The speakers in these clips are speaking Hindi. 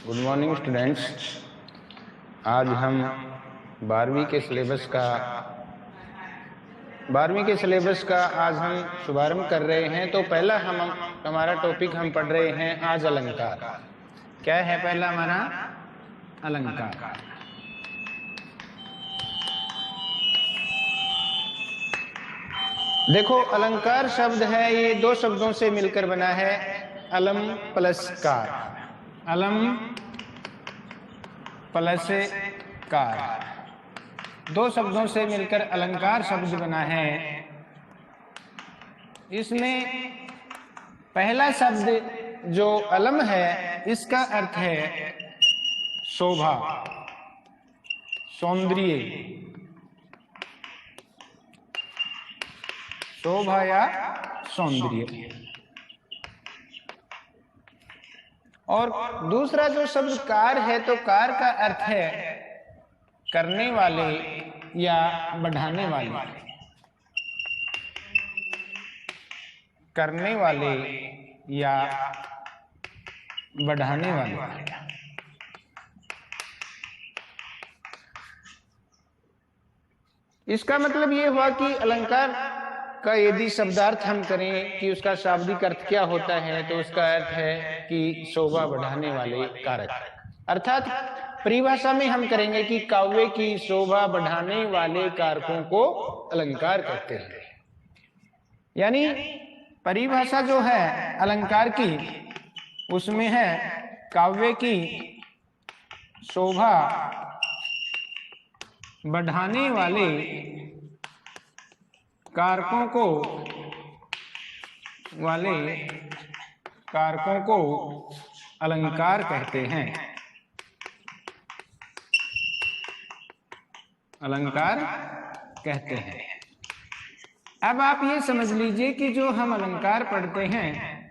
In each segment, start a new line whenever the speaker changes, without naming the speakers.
Good morning students. आज हम 12वीं के सिलेबस का आज हम शुभारंभ कर रहे हैं। तो पहला हमारा टॉपिक हम पढ़ रहे हैं आज अलंकार। क्या है पहला हमारा? अलंकार। देखो, अलंकार शब्द है, ये दो शब्दों से मिलकर बना है, अलम प्लस कार। अलम प्लस कार, दो शब्दों से मिलकर अलंकार शब्द बना है। इसमें पहला शब्द जो अलम है, इसका अर्थ है शोभा, सौंदर्य, शोभा या सौंदर्य। और दूसरा जो शब्द कार है, तो कार का अर्थ है करने वाले या बढ़ाने वाले, करने वाले या बढ़ाने वाले। इसका मतलब ये हुआ कि अलंकार का यदि शब्दार्थ हम करें कि उसका शाब्दिक अर्थ क्या होता है, तो उसका अर्थ है कि शोभा बढ़ाने वाले कारक। अर्थात परिभाषा में हम करेंगे कि काव्य की शोभा बढ़ाने वाले कारकों को अलंकार कहते हैं। यानी परिभाषा जो है अलंकार की, उसमें है काव्य की शोभा बढ़ाने वाले कारकों को अलंकार कहते हैं। अलंकार कहते हैं। अब आप ये समझ लीजिए कि जो हम अलंकार पढ़ते हैं,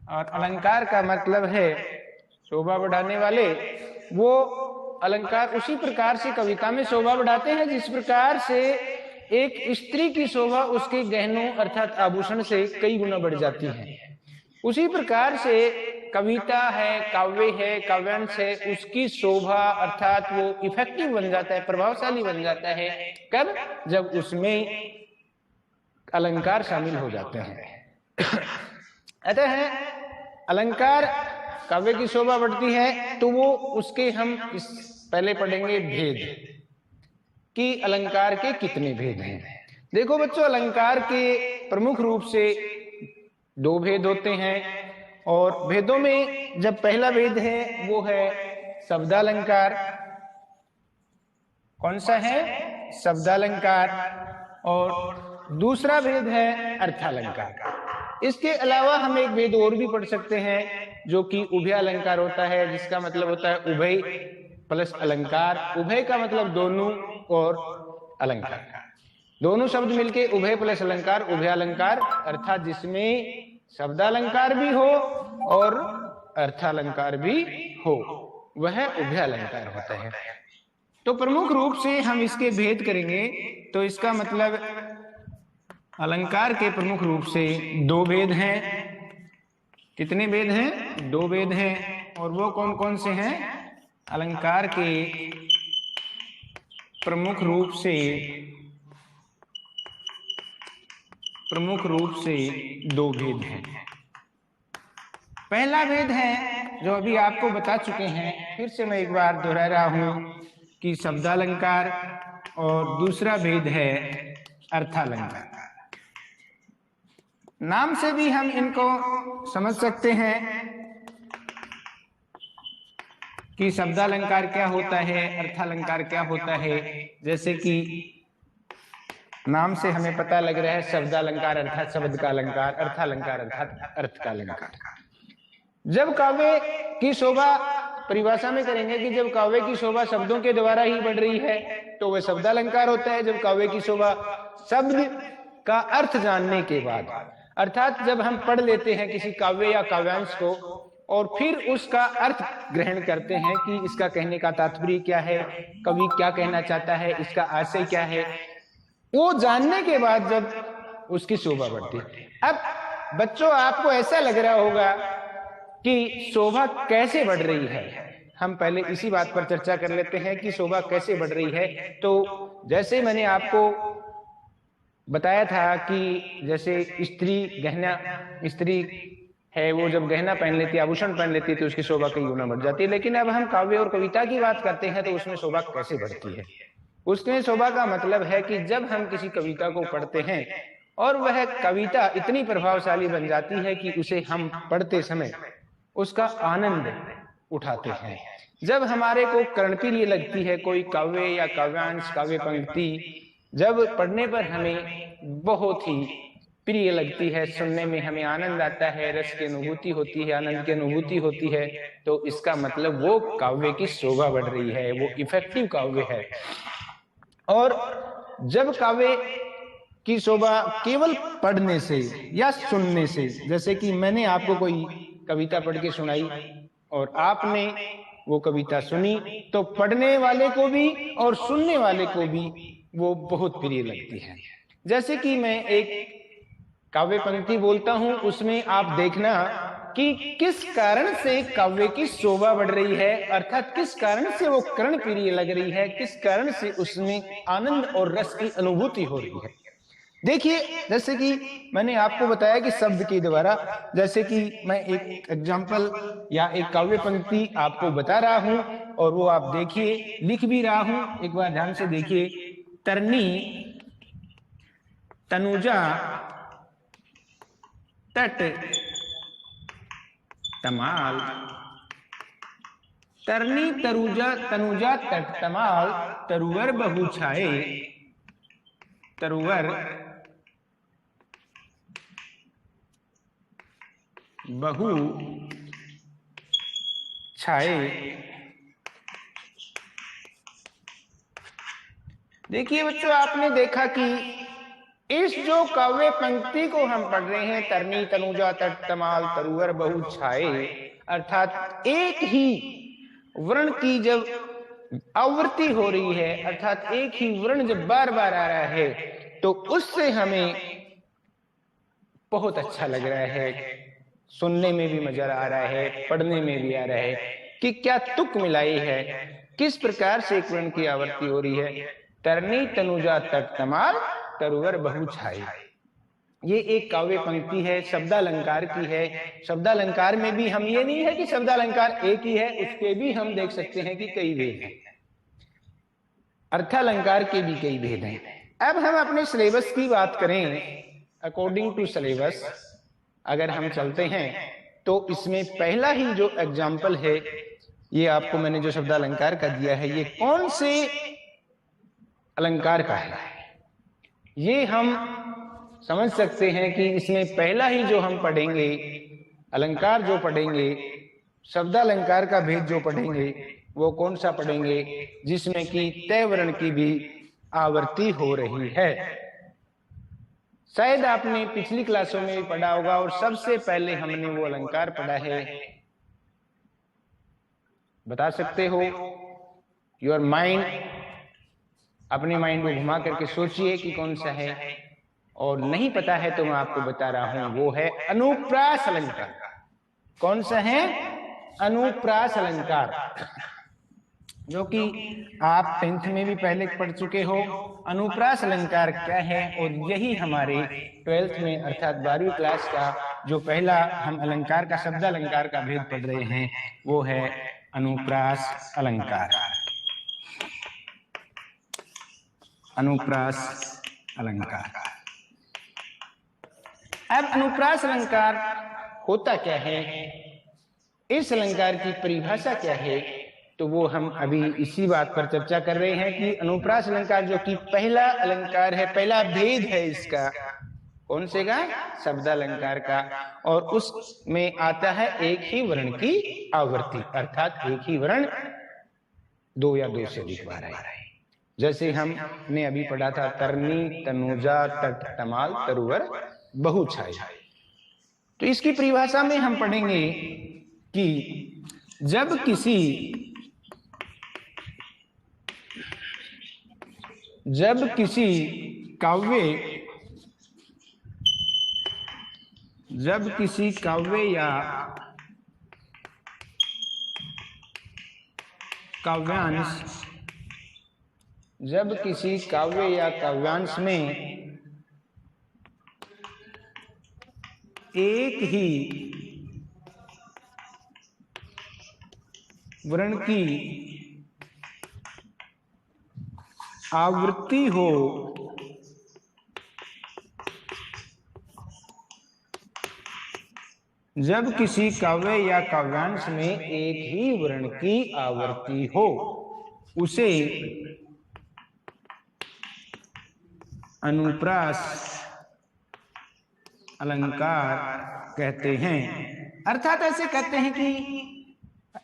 और अलंकार का मतलब है शोभा बढ़ाने वाले, वो अलंकार उसी प्रकार से कविता में शोभा बढ़ाते हैं जिस प्रकार से एक स्त्री की शोभा उसके गहनों अर्थात आभूषण से कई गुना बढ़ जाती है। उसी प्रकार से कविता है, काव्य है, काव्यांश है, उसकी शोभा अर्थात वो इफेक्टिव बन जाता है, प्रभावशाली बन जाता है। कब? जब उसमें अलंकार शामिल हो जाते हैं। अतः अलंकार काव्य की शोभा बढ़ती है, तो वो उसके हम पहले पढ़ेंगे भेद कि अलंकार के कितने भेद हैं। देखो बच्चों, अलंकार के प्रमुख रूप से दो भेद होते हैं, और भेदों में जब पहला भेद है वो है शब्दालंकार। कौन सा है? शब्दालंकार। और दूसरा भेद है अर्थालंकार। इसके अलावा हम एक भेद और भी पढ़ सकते हैं, जो कि उभयालंकार होता है, जिसका मतलब होता है उभय प्लस अलंकार। उभय का मतलब दोनों, और अलंकार, दोनों शब्द मिलके उभय प्लस अलंकार, उभयालंकार। अर्थात जिसमें शब्दालंकार भी हो और अर्थालंकार भी हो, वह उभयालंकार होता है। तो प्रमुख रूप से हम इसके भेद करेंगे। तो इसका मतलब अलंकार के प्रमुख रूप से दो भेद हैं। कितने भेद हैं? दो भेद हैं। और वो कौन कौन से हैं? अलंकार के प्रमुख रूप से दो भेद हैं। पहला भेद है जो अभी आपको बता चुके हैं, फिर से मैं एक बार दोहरा रहा हूं कि शब्दालंकार, और दूसरा भेद है अर्थालंकार। नाम से भी हम इनको समझ सकते हैं कि शब्दालंकार क्या होता है, अर्थालंकार क्या होता है। जैसे कि नाम से हमें पता लग रहा है शब्दालंकार अर्थात शब्द का अलंकार, अर्थालंकार अर्थात अर्थ का अलंकार। जब काव्य की शोभा परिभाषा में करेंगे कि जब काव्य की शोभा शब्दों के द्वारा ही बढ़ रही है, तो वह शब्दालंकार होता है। जब काव्य की शोभा शब्द का अर्थ जानने के बाद, अर्थात जब हम पढ़ लेते हैं किसी काव्य या काव्यांश को और फिर उसका अर्थ ग्रहण करते हैं कि इसका कहने का तात्पर्य क्या है, कवि क्या कहना चाहता है, इसका आशय क्या है, वो जानने के बाद जब उसकी शोभा बढ़ती है। अब बच्चों, आपको ऐसा लग रहा होगा कि शोभा कैसे बढ़ रही है। हम पहले इसी बात पर चर्चा कर लेते हैं कि शोभा कैसे बढ़ रही है। तो जैसे मैंने आपको बताया था कि जैसे स्त्री है, वो जब गहना पहन लेती है, आभूषण पहन लेती है, तो उसकी शोभा कई गुना बढ़ जाती है। लेकिन अब हम काव्य और कविता की बात करते हैं तो उसमें शोभा कैसे बढ़ती है। उसमें शोभा का मतलब है कि जब हम किसी कविता को पढ़ते हैं और वह कविता इतनी प्रभावशाली बन जाती है कि उसे हम पढ़ते समय उसका आनंद उठाते हैं। जब हमारे को कर्णप्रिय लगती है कोई काव्य या काव्यांश, काव्य पंक्ति, जब पढ़ने पर हमें बहुत ही प्रिय लगती है, सुनने में हमें आनंद आता है, रस की अनुभूति होती है, आनंद की अनुभूति होती है, तो इसका मतलब वो काव्य की शोभा बढ़ रही है, वो इफेक्टिव काव्य है। और जब काव्य की शोभा केवल पढ़ने से या सुनने से, जैसे कि मैंने आपको कोई कविता पढ़ के सुनाई और आपने वो कविता सुनी, तो पढ़ने वाले को भी और सुनने वाले को भी वो बहुत प्रिय लगती है। जैसे कि मैं एक काव्य पंक्ति बोलता हूं, उसमें आप देखना कि किस कारण से काव्य की शोभा बढ़ रही है, अर्थात किस कारण से वो कर्णप्रिय लग रही है, किस कारण से उसमें आनंद और रस की अनुभूति हो रही है। देखिए, जैसे कि मैंने आपको बताया कि शब्द के द्वारा, जैसे कि मैं एक एग्जाम्पल या एक काव्य पंक्ति आपको बता रहा हूं और वो आप देखिए, लिख भी रहा हूं, एक बार ध्यान से देखिए। तरनी तनुजा तट तमाल, तरनी तनुजा तट तमाल, तरुवर बहु छाए, तरुवर बहु छाए। देखिए बच्चों, आपने देखा कि इस जो काव्य पंक्ति को हम पढ़ रहे हैं, तरनी तनुजा तट तमाल तरुवर बहु छाए, अर्थात एक ही वर्ण की जब आवृत्ति हो रही है, अर्थात एक ही वर्ण जब बार बार आ रहा है, तो उससे हमें बहुत अच्छा लग रहा है, सुनने में भी मजा आ रहा है, पढ़ने में भी आ रहा है कि क्या तुक मिलाई है, किस प्रकार से एक वर्ण की आवृत्ति हो रही है। तरनी तनुजा तट तमाल तरुवर बहु छाई, ये एक काव्य पंक्ति है, शब्दालंकार की है। शब्दालंकार में भी हम, ये नहीं है कि शब्दालंकार एक ही है, उसके भी हम देख सकते हैं कि कई भेद हैं, अर्थालंकार के भी कई भेद हैं। अब हम अपने सिलेबस की बात करें, अकॉर्डिंग टू सिलेबस अगर हम चलते हैं, तो इसमें पहला ही जो एग्जाम्पल है, ये आपको मैंने जो शब्दालंकार का दिया है, ये कौन से अलंकार का है, ये हम समझ सकते हैं कि इसमें पहला ही जो हम पढ़ेंगे अलंकार, जो पढ़ेंगे शब्दालंकार का भेद जो पढ़ेंगे, वो कौन सा पढ़ेंगे, जिसमें कि तय वर्ण की भी आवृत्ति हो रही है। शायद आपने पिछली क्लासों में भी पढ़ा होगा, और सबसे पहले हमने वो अलंकार पढ़ा है, बता सकते हो? योर माइंड, अपने माइंड को घुमा करके सोचिए कि कौन सा है, और नहीं पता है तो मैं आपको बता रहा हूं, वो है अनुप्रास अलंकार। कौन सा है? अनुप्रास अलंकार, जो कि आप 10th में भी पहले पढ़ चुके हो। अनुप्रास अलंकार क्या है, और यही हमारे 12th में अर्थात 12वीं क्लास का जो पहला हम अलंकार का शब्दालंकार का भेद पढ़ रहे हैं, वो है अनुप्रास अलंकार। अनुप्रास अलंकार। अब अनुप्रास अलंकार होता क्या है, इस अलंकार की परिभाषा क्या है, तो वो हम अभी इसी बात पर चर्चा कर रहे हैं कि अनुप्रास अलंकार जो कि पहला अलंकार है, पहला भेद है इसका, कौन से का? शब्दालंकार का, और उसमें आता है एक ही वर्ण की आवृत्ति, अर्थात एक ही वर्ण दो या दो से अधिक बार है। जैसे हमने अभी पढ़ा था, तरनी तनुजा तट तमाल तरुवर बहु छाई। तो इसकी परिभाषा में हम पढ़ेंगे कि जब किसी काव्य या काव्यांश, जब किसी काव्य या काव्यांश में एक ही वर्ण की आवृत्ति हो, जब किसी काव्य या काव्यांश में एक ही वर्ण की आवृत्ति हो, उसे अनुप्रास अलंकार कहते हैं। अर्थात ऐसे कहते हैं कि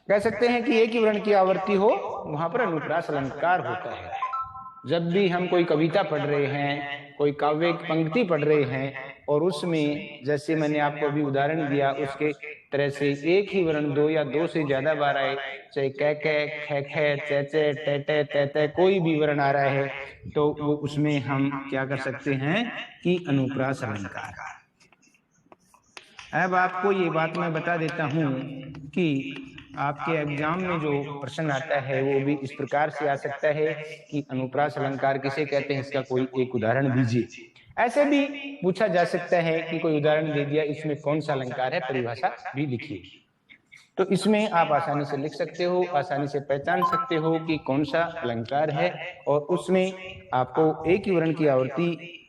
कह सकते हैं कि एक ही वर्ण की आवृत्ति हो, वहां पर अनुप्रास अलंकार होता है। जब भी हम कोई कविता पढ़ रहे हैं, कोई काव्य पंक्ति पढ़ रहे हैं, और उसमें जैसे मैंने आपको अभी उदाहरण दिया उसके तरह से एक ही वर्ण दो या दो से ज्यादा बार आए, चाहे कै कै खे खे चे चे टे टे ते ते कोई भी वर्ण आ रहा है, तो वो उसमें हम क्या कर सकते हैं कि अनुप्रास अलंकार। अब आपको ये बात मैं बता देता हूं कि आपके एग्जाम में जो प्रश्न आता है वो भी इस प्रकार से आ सकता है कि अनुप्रास अलंकार किसे कहते हैं, इसका कोई एक उदाहरण दीजिए। ऐसे भी पूछा जा सकता है कि कोई उदाहरण दे दिया, इसमें कौन सा अलंकार है, परिभाषा भी लिखिए। तो इसमें आप आसानी से लिख सकते हो, आसानी से पहचान सकते हो कि कौन सा अलंकार है, और उसमें आपको एक ही वर्ण की आवृत्ति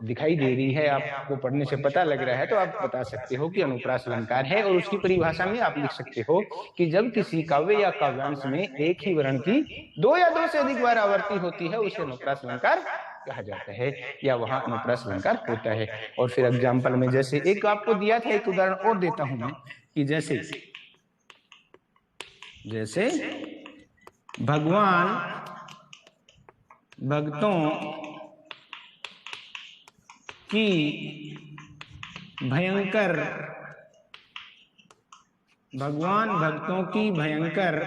दिखाई दे रही है, आपको पढ़ने से पता लग रहा है, तो आप बता सकते हो कि अनुप्रास अलंकार है। और उसकी परिभाषा में आप लिख सकते हो कि जब किसी काव्य या काव्यांश में एक ही वर्ण की दो या दो से अधिक बार आवृत्ति होती है, उसे अनुप्रास अलंकार कहा जाता है, या वहां अनुप्रास अलंकार होता है। और फिर एग्जाम्पल में जैसे एक आपको दिया था, एक उदाहरण और देता हूं मैं कि जैसे जैसे भगवान भक्तों की भयंकर, भगवान भक्तों की भयंकर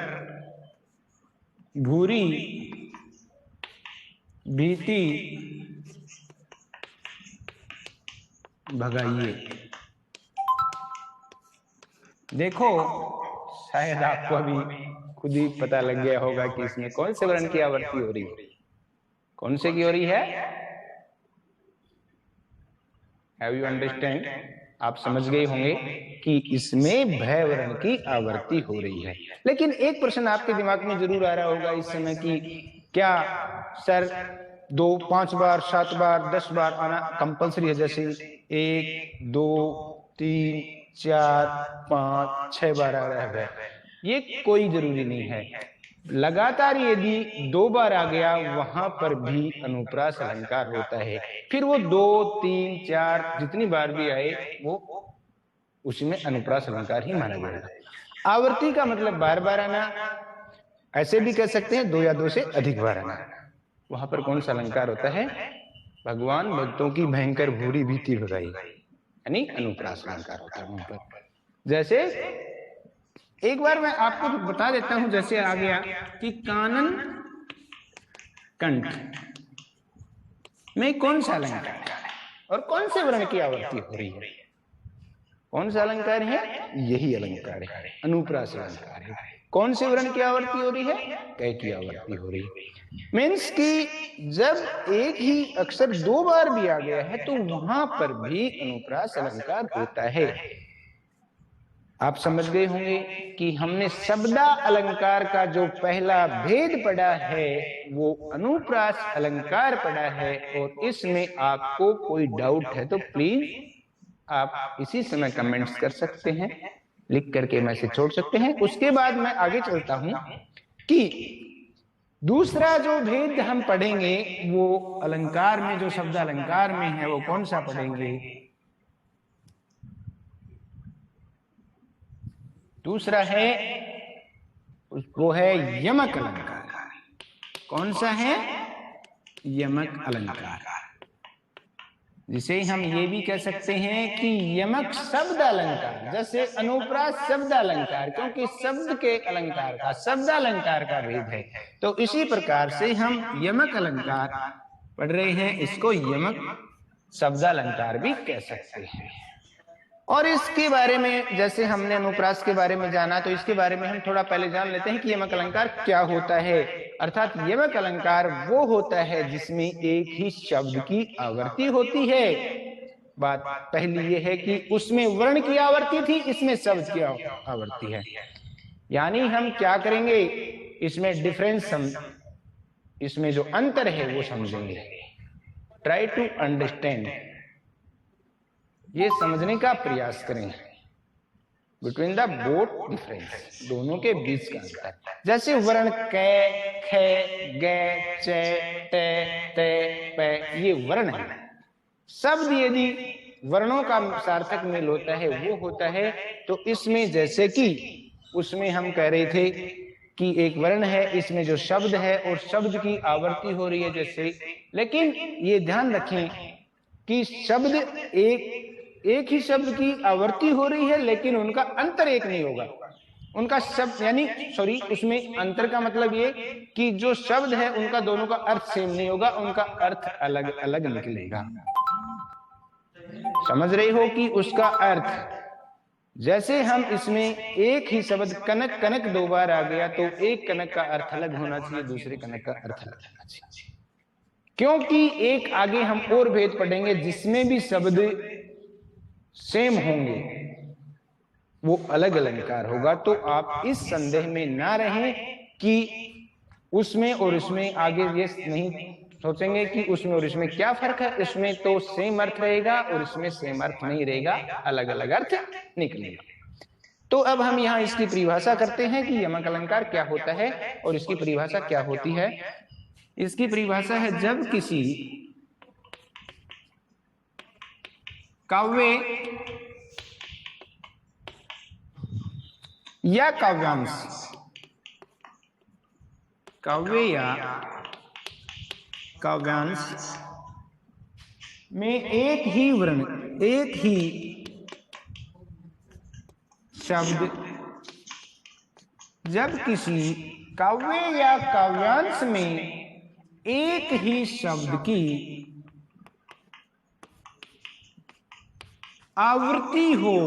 भूरी भीति भगाइए। देखो शायद आपको अभी खुद ही पता लग गया होगा कि इसमें कौन से वर्ण की आवृत्ति हो रही है, कौन से की हो रही है। Have you understand? आप समझ गए होंगे कि इसमें भय वर्ण की आवृत्ति हो रही है। लेकिन एक प्रश्न आपके दिमाग में जरूर आ रहा होगा इस समय कि क्या सर 2, 5 बार, 7 बार, 10 बार आना कंपलसरी है? जैसे 1, 2, 3, 4, 5, 6 बार आ रहा है, ये कोई जरूरी नहीं है। लगातार यदि 2 बार आ गया, वहां पर भी अनुप्रास अलंकार होता है। फिर वो 2, 3, 4 जितनी बार भी आए, वो उसमें अनुप्रास अलंकार ही माना जाएगा। आवृत्ति का मतलब बार बार आना, ऐसे भी कह सकते हैं 2 या 2 से अधिक बार आना। वहां पर कौन सा अलंकार होता है? भगवान भक्तों की भयंकर भूरी भीति भगाई, यानी अनुप्रास अलंकार होता है वहां पर। जैसे एक बार मैं आपको बता देता हूं, जैसे आ गया कि कानन कंठ में कौन सा अलंकार है और कौन से वर्ण की आवृत्ति हो रही है। कौन सा अलंकार है? यही अलंकार है, अनुप्रास अलंकार है। कौन से वर्ण की आवृत्ति हो रही है? कै की आवृत्ति हो रही है। मीन्स कि जब एक ही अक्षर 2 बार भी आ गया है, तो वहां पर भी अनुप्रास अलंकार होता है। आप समझ गए होंगे कि हमने शब्दा अलंकार का जो पहला भेद पढ़ा है वो अनुप्रास अलंकार पढ़ा है। और इसमें आपको कोई डाउट है तो प्लीज आप इसी समय कमेंट्स कर सकते हैं, लिख करके मैसेज छोड़ सकते हैं। उसके बाद मैं आगे चलता हूं कि दूसरा जो भेद हम पढ़ेंगे वो अलंकार में, जो शब्द अलंकार में है, वो कौन सा पढ़ेंगे? दूसरा है, वो है यमक अलंकार। कौन सा है? यमक अलंकार, जिसे हम ये भी कह सकते हैं कि यमक शब्द अलंकार। जैसे अनुप्रास शब्द अलंकार, क्योंकि शब्द के अलंकार का शब्द अलंकार का भेद है, तो इसी प्रकार से हम यमक अलंकार पढ़ रहे हैं, इसको यमक शब्द अलंकार भी कह सकते हैं। और इसके बारे में जैसे हमने अनुप्रास के बारे में जाना, तो इसके बारे में हम थोड़ा पहले जान लेते हैं कि यमक अलंकार क्या होता है। अर्थात यमक अलंकार वो होता है जिसमें एक ही शब्द की आवर्ती होती है। बात पहली ये है कि उसमें वर्ण की आवर्ती थी, इसमें शब्द की आवर्ती है। यानी हम क्या करेंगे, इसमें डिफरेंस इसमें जो अंतर है वो समझेंगे। ट्राई टू अंडरस्टैंड, ये समझने का प्रयास करें बिटवीन द बोथ डिफरेंस, दोनों के बीच का अंतर। जैसे वर्ण कै, खे, गे, चे, ते, ते, पे, ये वर्ण है। शब्द यदि वर्णों का सार्थक मेल होता है वो होता है। तो इसमें जैसे कि उसमें हम कह रहे थे कि एक वर्ण है, इसमें जो शब्द है और शब्द की आवर्ती हो रही है जैसे, लेकिन ये ध्यान रखें कि शब्द एक ही शब्द की आवर्ती हो रही है, लेकिन उनका अंतर एक नहीं होगा। उनका शब्द यानी सॉरी, उसमें अंतर का मतलब ये कि जो शब्द है उनका दोनों का अर्थ सेम नहीं होगा, उनका अर्थ अलग अलग निकलेगा। समझ रहे हो कि उसका अर्थ, जैसे हम इसमें एक ही शब्द कनक, कनक दो बार आ गया तो एक कनक का अर्थ अलग होना चाहिए, दूसरे कनक का अर्थ अलग होना चाहिए। क्योंकि एक आगे हम और भेद पढ़ेंगे जिसमें भी शब्द सेम होंगे वो अलग अलंकार होगा। तो आप इस संदेह में ना रहें कि उसमें और इसमें, आगे ये नहीं सोचेंगे कि उसमें और इसमें क्या फर्क है। इसमें तो सेम अर्थ रहेगा और इसमें सेम अर्थ नहीं रहेगा, अलग अलग अर्थ निकलेगा। तो अब हम यहाँ इसकी परिभाषा करते हैं कि यमक अलंकार क्या होता है और इसकी परिभाषा क्या होती है। इसकी परिभाषा है, जब किसी काव्य या काव्यांश, काव्य या काव्यांश में एक ही वर्ण, एक ही शब्द, जब किसी काव्य या काव्यांश में एक ही शब्द की आवृत्ति हो,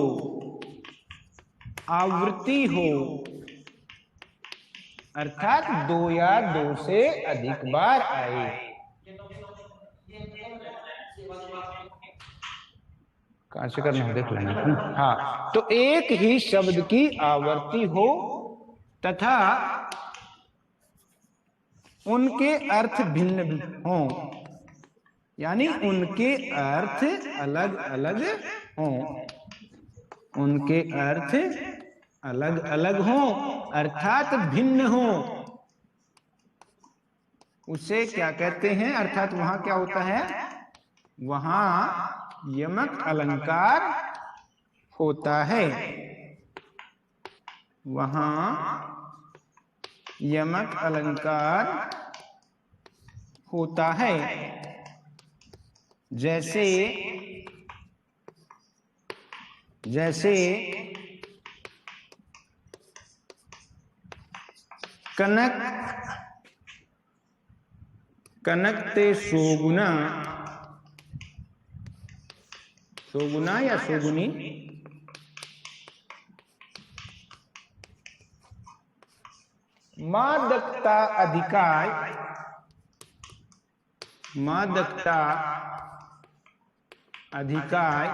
आवृत्ति हो, अर्थात दो या दो से अधिक बार आए। कहां से करना हो देख लेना। हाँ, तो एक ही शब्द की आवर्ती हो तथा उनके अर्थ भिन्न भिन्न हो, यानी उनके अर्थ अलग अलग हों, उनके अर्थ अलग अलग हों अर्थात भिन्न हों, उसे क्या कहते हैं। अर्थात वहां क्या होता है, वहां यमक अलंकार होता है, वहां यमक अलंकार होता है। जैसे जैसे कनक, कनक ते सोगुना, सोगुना या सोगुनी, मादकता अधिकाय, मादकता अधिकाय,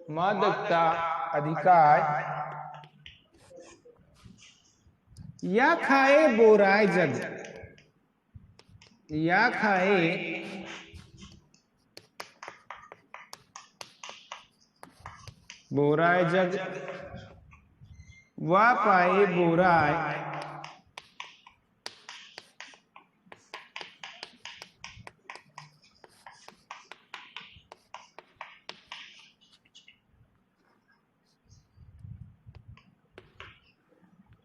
मादकता अधिकाय, या खाए बोराय जग, या खाए बोराय जग, वा पाए बोराय,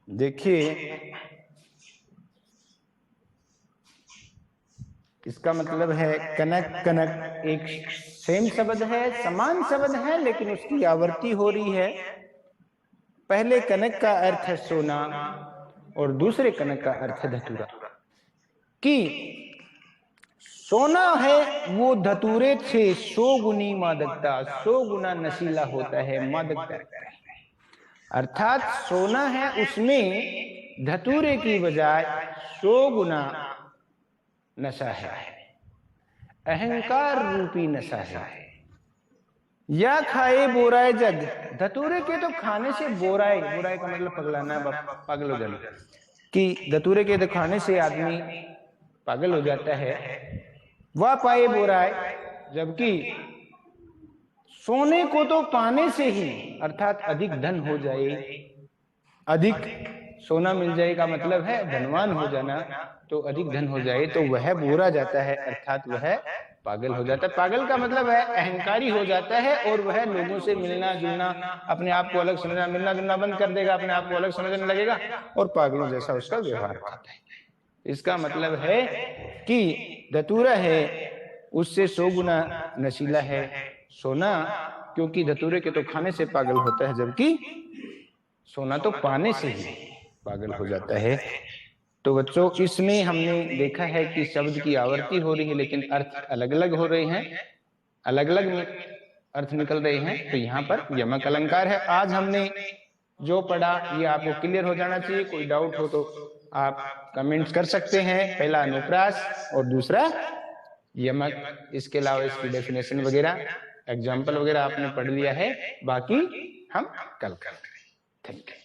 देखिए इसका मतलब है कनक, कनक एक सेम शब्द है, समान शब्द है, लेकिन उसकी आवर्ती हो रही है। पहले कनक का अर्थ है सोना और दूसरे कनक का अर्थ है धतूरा। कि सोना है वो धतूरे से 100 गुनी मादकता, 100 गुना नशीला होता है, मादकता रखता है। अर्थात सोना है उसमें धतूरे की बजाय 100 गुना नशा है, अहंकार रूपी नशा है। या खाए बोराए जग, धतूरे के तो खाने से बोराए, बोराए का मतलब पगलाना, पागल हो जाना, कि धतूरे के तो खाने से आदमी पागल हो जाता है। वह पाए बोराए, जबकि सोने को तो पाने से ही, अर्थात अधिक धन हो जाए, अधिक सोना मिल जाए का मतलब है धनवान हो जाना, तो अधिक धन हो जाए तो वह बोरा जाता है, अर्थात वह पागल हो जाता है। पागल का मतलब है अहंकारी हो जाता है और वह लोगों से मिलना जुलना, अपने आप को अलग समझना, मिलना जुलना बंद कर देगा, अपने आप को अलग समझने लगेगा और पागलों जैसा उसका व्यवहार करता है। इसका मतलब है कि धतूरा है उससे 100 गुना नशीला है सोना, क्योंकि धतूरे के तो खाने से पागल होता है, जबकि सोना तो पाने से ही पागल हो जाता है। तो बच्चों, इसमें हमने देखा है कि शब्द की आवर्ती हो रही है लेकिन अर्थ अलग अलग हो रहे हैं, अलग अलग अर्थ निकल रहे हैं। तो यहाँ पर यमक अलंकार है। आज हमने जो पढ़ा ये आपको क्लियर हो जाना चाहिए। कोई डाउट हो तो आप कमेंट्स कर सकते हैं। पहला अनुप्रास और दूसरा यमक, इसके अलावा इसकी डेफिनेशन वगैरह, एग्जाम्पल वगैरह आपने पढ़ लिया है, बाकी हम कल करेंगे। Thank you.